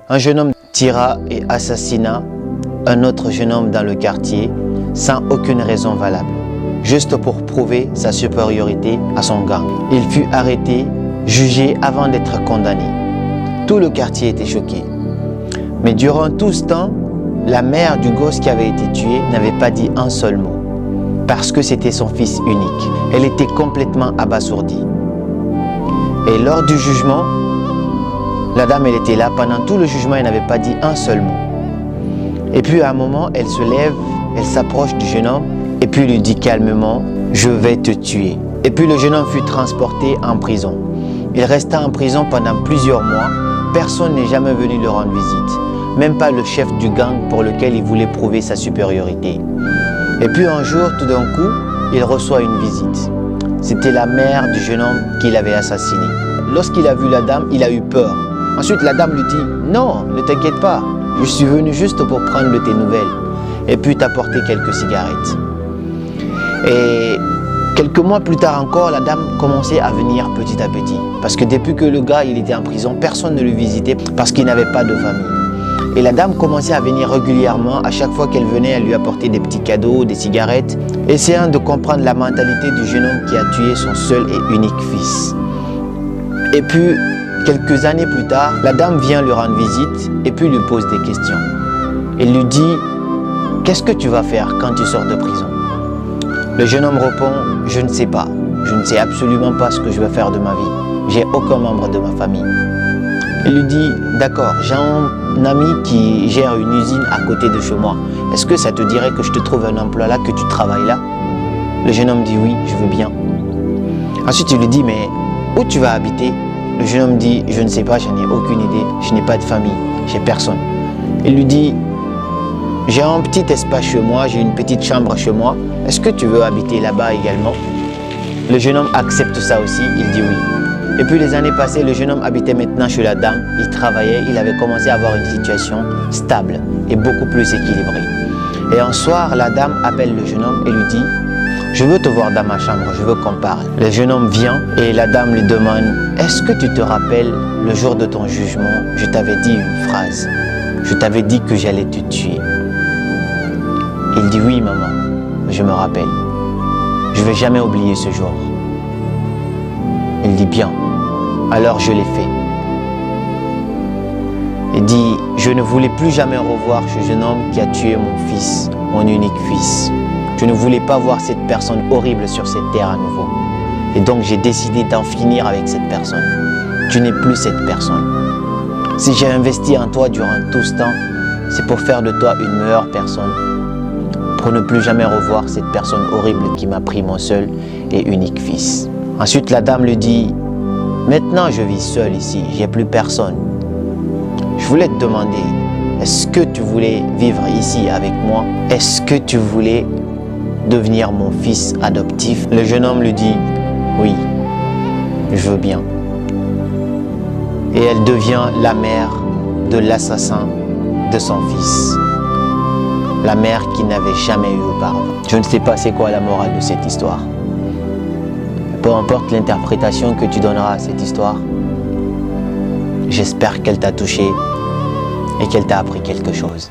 Un jeune homme tira et assassina un autre jeune homme dans le quartier sans aucune raison valable, juste pour prouver sa supériorité à son gang. Il fut arrêté, jugé avant d'être condamné. Tout le quartier était choqué. Mais durant tout ce temps, la mère du gosse qui avait été tué n'avait pas dit un seul mot, parce que c'était son fils unique. Elle était complètement abasourdie. Et lors du jugement, la dame, elle était là. Pendant tout le jugement, elle n'avait pas dit un seul mot. Et puis à un moment, elle se lève, elle s'approche du jeune homme et puis lui dit calmement « Je vais te tuer ». Et puis le jeune homme fut transporté en prison. Il resta en prison pendant plusieurs mois. Personne n'est jamais venu le rendre visite. Même pas le chef du gang pour lequel il voulait prouver sa supériorité. Et puis un jour, tout d'un coup, il reçoit une visite. C'était la mère du jeune homme qu'il avait assassiné. Lorsqu'il a vu la dame, il a eu peur. Ensuite, la dame lui dit « Non, ne t'inquiète pas, je suis venu juste pour prendre de tes nouvelles et puis t'apporter quelques cigarettes. » Et quelques mois plus tard encore, la dame commençait à venir petit à petit. Parce que depuis que le gars il était en prison, personne ne le visitait parce qu'il n'avait pas de famille. Et la dame commençait à venir régulièrement. À chaque fois qu'elle venait, elle lui apportait des petits cadeaux, des cigarettes, essayant de comprendre la mentalité du jeune homme qui a tué son seul et unique fils. Et puis, quelques années plus tard, la dame vient lui rendre visite et puis lui pose des questions. Elle lui dit « Qu'est-ce que tu vas faire quand tu sors de prison ?» Le jeune homme répond « Je ne sais pas. Je ne sais absolument pas ce que je vais faire de ma vie. J'ai aucun membre de ma famille. » Il lui dit « D'accord, j'ai un ami qui gère une usine à côté de chez moi. Est-ce que ça te dirait que je te trouve un emploi là, que tu travailles là ?» Le jeune homme dit « Oui, je veux bien. » Ensuite, il lui dit « Mais où tu vas habiter ?» Le jeune homme dit « Je ne sais pas, je n'ai aucune idée. Je n'ai pas de famille, j'ai personne. » Il lui dit « J'ai un petit espace chez moi, j'ai une petite chambre chez moi. Est-ce que tu veux habiter là-bas également ?» Le jeune homme accepte ça aussi, il dit oui. Et puis les années passées, le jeune homme habitait maintenant chez la dame. Il travaillait, il avait commencé à avoir une situation stable et beaucoup plus équilibrée. Et un soir, la dame appelle le jeune homme et lui dit « Je veux te voir dans ma chambre, je veux qu'on parle. » Le jeune homme vient et la dame lui demande « Est-ce que tu te rappelles, le jour de ton jugement, je t'avais dit une phrase. Je t'avais dit que j'allais te tuer. » Il dit « Oui, maman, je me rappelle. Je ne vais jamais oublier ce jour. » Il dit « Bien, alors je l'ai fait. » Il dit « Je ne voulais plus jamais revoir ce jeune homme qui a tué mon fils, mon unique fils. Je ne voulais pas voir cette personne horrible sur cette terre à nouveau. Et donc j'ai décidé d'en finir avec cette personne. Tu n'es plus cette personne. Si j'ai investi en toi durant tout ce temps, c'est pour faire de toi une meilleure personne. Pour ne plus jamais revoir cette personne horrible qui m'a pris mon seul et unique fils. » Ensuite, la dame lui dit « Maintenant, je vis seule ici, j'ai plus personne. Je voulais te demander, est-ce que tu voulais vivre ici avec moi? Est-ce que tu voulais devenir mon fils adoptif? » Le jeune homme lui dit « Oui, je veux bien. » Et elle devient la mère de l'assassin de son fils. La mère qui n'avait jamais eu auparavant. Je ne sais pas c'est quoi la morale de cette histoire. Peu importe l'interprétation que tu donneras à cette histoire, j'espère qu'elle t'a touché et qu'elle t'a appris quelque chose.